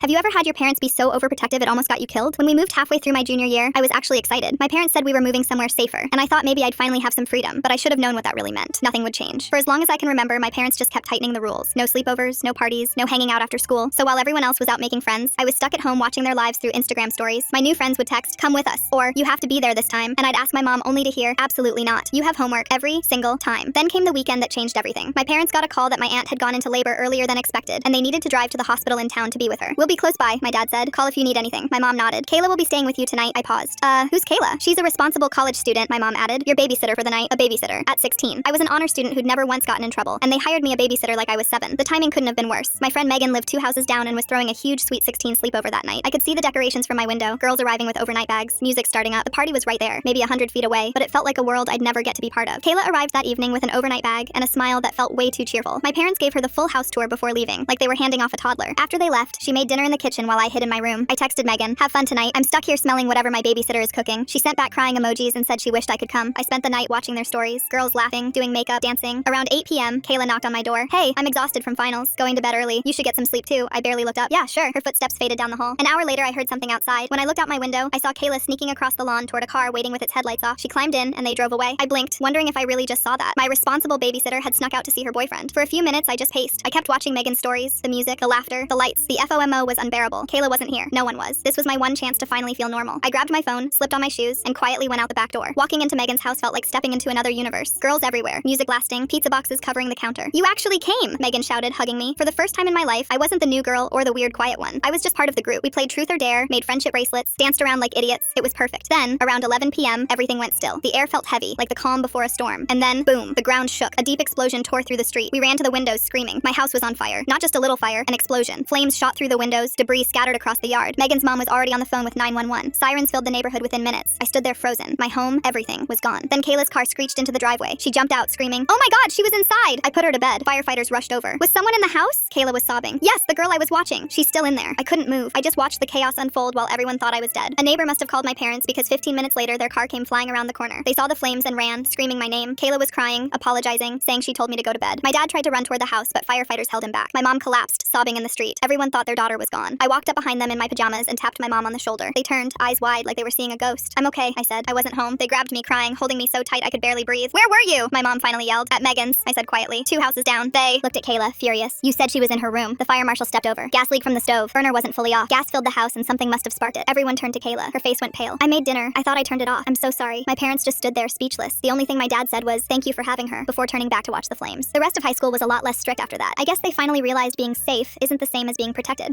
Have you ever had your parents be so overprotective it almost got you killed? When we moved halfway through my junior year, I was actually excited. My parents said we were moving somewhere safer, and I thought maybe I'd finally have some freedom, but I should have known what that really meant. Nothing would change. For as long as I can remember, my parents just kept tightening the rules. No sleepovers, no parties, no hanging out after school. So while everyone else was out making friends, I was stuck at home watching their lives through Instagram stories. My new friends would text, "Come with us," or "You have to be there this time," and I'd ask my mom only to hear, "Absolutely not. You have homework," every single time. Then came the weekend that changed everything. My parents got a call that my aunt had gone into labor earlier than expected, and they needed to drive to the hospital in town to be with her. "We'll be close by," my dad said. "Call if you need anything." My mom nodded. "Kayla will be staying with you tonight." I paused. Who's Kayla?" "She's a responsible college student," my mom added. "Your babysitter for the night." A babysitter. At 16. I was an honor student who'd never once gotten in trouble, and they hired me a babysitter like I was 7. The timing couldn't have been worse. My friend Megan lived 2 houses down and was throwing a huge Sweet 16 sleepover that night. I could see the decorations from my window, girls arriving with overnight bags, music starting up. The party was right there, maybe 100 feet away, but it felt like a world I'd never get to be part of. Kayla arrived that evening with an overnight bag and a smile that felt way too cheerful. My parents gave her the full house tour before leaving, like they were handing off a toddler. After they left, she made dinner in the kitchen while I hid in my room. I texted Megan, "Have fun tonight. I'm stuck here smelling whatever my babysitter is cooking." She sent back crying emojis and said she wished I could come. I spent the night watching their stories, girls laughing, doing makeup, dancing. Around 8 p.m., Kayla knocked on my door. "Hey, I'm exhausted from finals. Going to bed early. You should get some sleep too." I barely looked up. "Yeah, sure." Her footsteps faded down the hall. An hour later, I heard something outside. When I looked out my window, I saw Kayla sneaking across the lawn toward a car waiting with its headlights off. She climbed in, and they drove away. I blinked, wondering if I really just saw that. My responsible babysitter had snuck out to see her boyfriend. For a few minutes, I just paced. I kept watching Megan's stories, the music, the laughter, the lights. The FOMO was unbearable. Kayla wasn't here. No one was. This was my one chance to finally feel normal. I grabbed my phone, slipped on my shoes, and quietly went out the back door. Walking into Megan's house felt like stepping into another universe. Girls everywhere, music blasting, pizza boxes covering the counter. "You actually came!" Megan shouted, hugging me. For the first time in my life, I wasn't the new girl or the weird quiet one. I was just part of the group. We played truth or dare, made friendship bracelets, danced around like idiots. It was perfect. Then, around 11 p.m., everything went still. The air felt heavy, like the calm before a storm. And then, boom, the ground shook. A deep explosion tore through the street. We ran to the windows screaming. My house was on fire. Not just a little fire, an explosion. Flames shot through the windows, debris scattered across the yard. Megan's mom was already on the phone with 911. Sirens filled the neighborhood within minutes. I stood there frozen. My home, everything, was gone. Then Kayla's car screeched into the driveway. She jumped out, screaming, "Oh my God, she was inside!" I put her to bed. Firefighters rushed over. "Was someone in the house?" Kayla was sobbing. "Yes, the girl I was watching. She's still in there." I couldn't move. I just watched the chaos unfold while everyone thought I was dead. A neighbor must have called my parents because 15 minutes later, their car came flying around the corner. They saw the flames and ran, screaming my name. Kayla was crying, apologizing, saying she told me to go to bed. My dad tried to run toward the house, but firefighters held him back. My mom collapsed, sobbing in the street. Everyone thought their daughter was gone. I walked up behind them in my pajamas and tapped my mom on the shoulder. They turned, eyes wide, like they were seeing a ghost. "I'm okay," I said. "I wasn't home." They grabbed me, crying, holding me so tight I could barely breathe. "Where were you?" my mom finally yelled. "At Megan's," I said quietly. 2 houses down. They looked at Kayla, furious. "You said she was in her room." The fire marshal stepped over. "Gas leak from the stove. Burner wasn't fully off. Gas filled the house and something must have sparked it." Everyone turned to Kayla. Her face went pale. "I made dinner. I thought I turned it off. I'm so sorry." My parents just stood there speechless. The only thing my dad said was, "Thank you for having her," before turning back to watch the flames. The rest of high school was a lot less strict after that. I guess they finally realized being safe isn't the same as being protected.